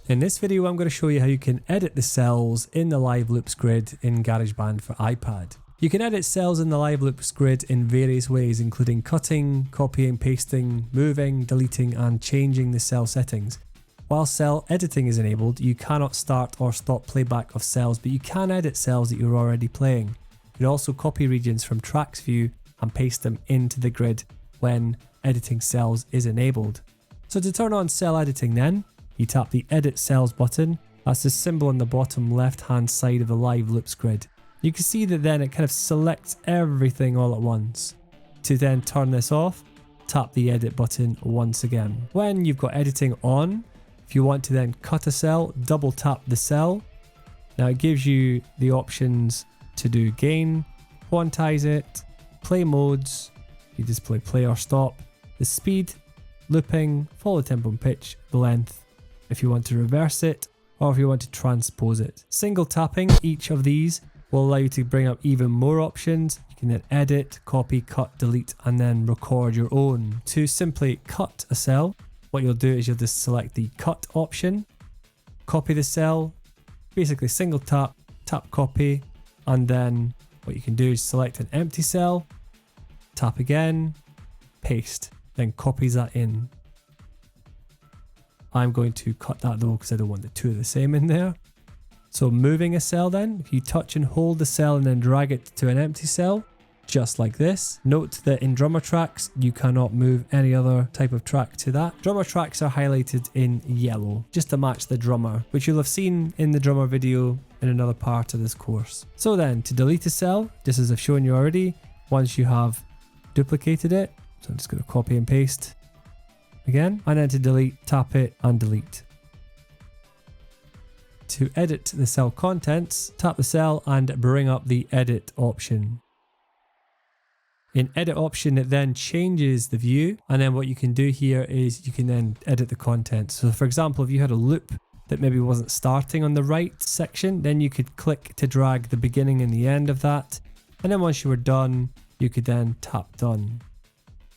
In this video I'm going to show you how you can edit the cells in the live loops grid in Garageband for iPad. You can edit cells in the live loops grid in various ways, including cutting, copying, pasting, moving, deleting and changing the cell settings. While cell editing is enabled, you cannot start or stop playback of cells, but you can edit cells that you're already playing. You can also copy regions from tracks view and paste them into the grid when editing cells is enabled. So to turn on cell editing then, you tap the Edit Cells button. That's the symbol on the bottom left hand side of the live loops grid. You can see that then it kind of selects everything all at once. To then turn this off, tap the Edit button once again. When you've got editing on, if you want to then cut a cell, double tap the cell. Now it gives you the options to do gain, quantize it, play modes, you display play or stop, the speed, looping, follow tempo and pitch, the length, if you want to reverse it, or if you want to transpose it. Single tapping each of these will allow you to bring up even more options. You can then edit, copy, cut, delete, and then record your own. To simply cut a cell, what you'll do is you'll just select the cut option, copy the cell, basically single tap, tap copy, and then what you can do is select an empty cell, tap again, paste, then copies that in. I'm going to cut that though because I don't want the two of the same in there. So moving a cell then, if you touch and hold the cell and then drag it to an empty cell, just like this. Note that in drummer tracks, you cannot move any other type of track to that. Drummer tracks are highlighted in yellow, just to match the drummer, which you'll have seen in the drummer video in another part of this course. So then, to delete a cell, just as I've shown you already, once you have duplicated it, so I'm just going to copy and paste again, and then to delete, tap it and delete. To edit the cell contents, tap the cell and bring up the edit option. In edit option, it then changes the view, and then what you can do here is you can then edit the contents. So for example, if you had a loop that maybe wasn't starting on the right section, then you could click to drag the beginning and the end of that, and then once you were done, you could then tap done.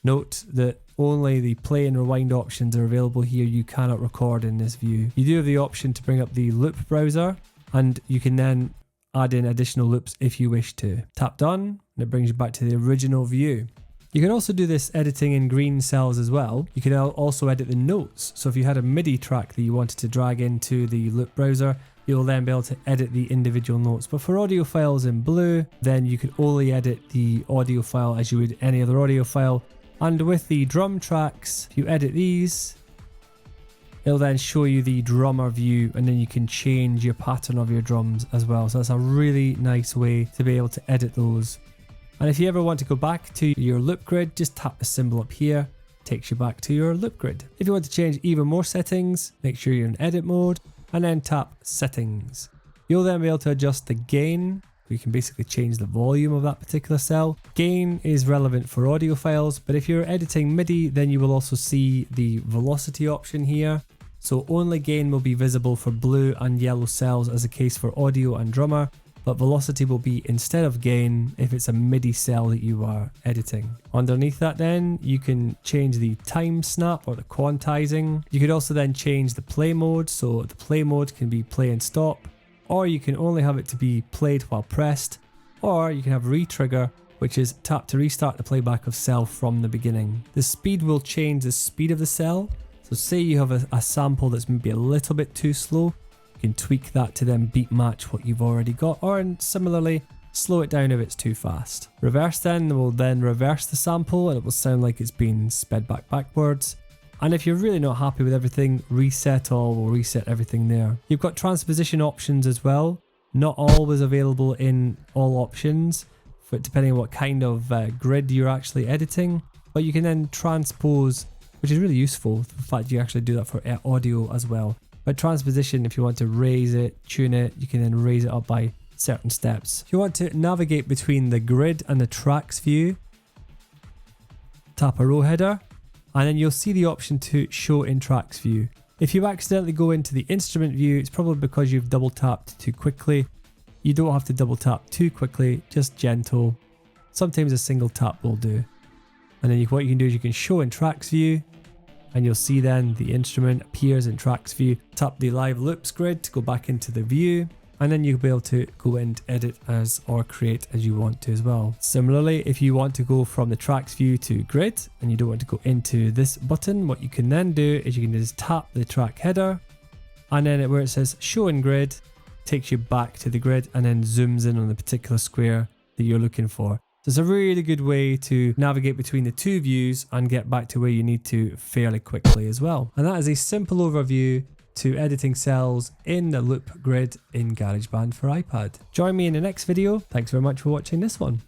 Note that only the play and rewind options are available here. You cannot record in this view. You do have the option to bring up the loop browser, and you can then add in additional loops if you wish to. Tap done and it brings you back to the original view. You can also do this editing in green cells as well. You can also edit the notes. So if you had a MIDI track that you wanted to drag into the loop browser, you'll then be able to edit the individual notes. But for audio files in blue, then you could only edit the audio file as you would any other audio file. And with the drum tracks, if you edit these, it'll then show you the drummer view, and then you can change your pattern of your drums as well. So that's a really nice way to be able to edit those. And if you ever want to go back to your loop grid, just tap the symbol up here, takes you back to your loop grid. If you want to change even more settings, make sure you're in edit mode and then tap settings. You'll then be able to adjust the gain. You can basically change the volume of that particular cell. Gain is relevant for audio files, but if you're editing MIDI, then you will also see the velocity option here. So only gain will be visible for blue and yellow cells as the case for audio and drummer, but velocity will be instead of gain if it's a MIDI cell that you are editing. Underneath that then, you can change the time snap or the quantizing. You could also then change the play mode, so the play mode can be play and stop, or you can only have it to be played while pressed, or you can have re-trigger, which is tap to restart the playback of cell from the beginning. The speed will change the speed of the cell. So say you have a sample that's maybe a little bit too slow, you can tweak that to then beat match what you've already got, or similarly, slow it down if it's too fast. Reverse then will then reverse the sample and it will sound like it's been sped backwards. And if you're really not happy with everything, reset all will reset everything there. You've got transposition options as well. Not always available in all options, depending on what kind of grid you're actually editing. But you can then transpose, which is really useful. The fact you actually do that for audio as well. But transposition, if you want to raise it, tune it, you can then raise it up by certain steps. If you want to navigate between the grid and the tracks view, tap a row header, and then you'll see the option to show in tracks view. If you accidentally go into the instrument view, it's probably because you've double tapped too quickly. You don't have to double tap too quickly, just gentle. Sometimes a single tap will do. And then what you can do is you can show in tracks view, and you'll see then the instrument appears in tracks view. Tap the live loops grid to go back into the view, and then you'll be able to go and edit as or create as you want to as well. Similarly, if you want to go from the tracks view to grid and you don't want to go into this button, what you can then do is you can just tap the track header, and then where it says show in grid, takes you back to the grid and then zooms in on the particular square that you're looking for. So it's a really good way to navigate between the two views and get back to where you need to fairly quickly as well. And that is a simple overview to editing cells in the loop grid in Garageband for iPad. Join me in the next video. Thanks very much for watching this one.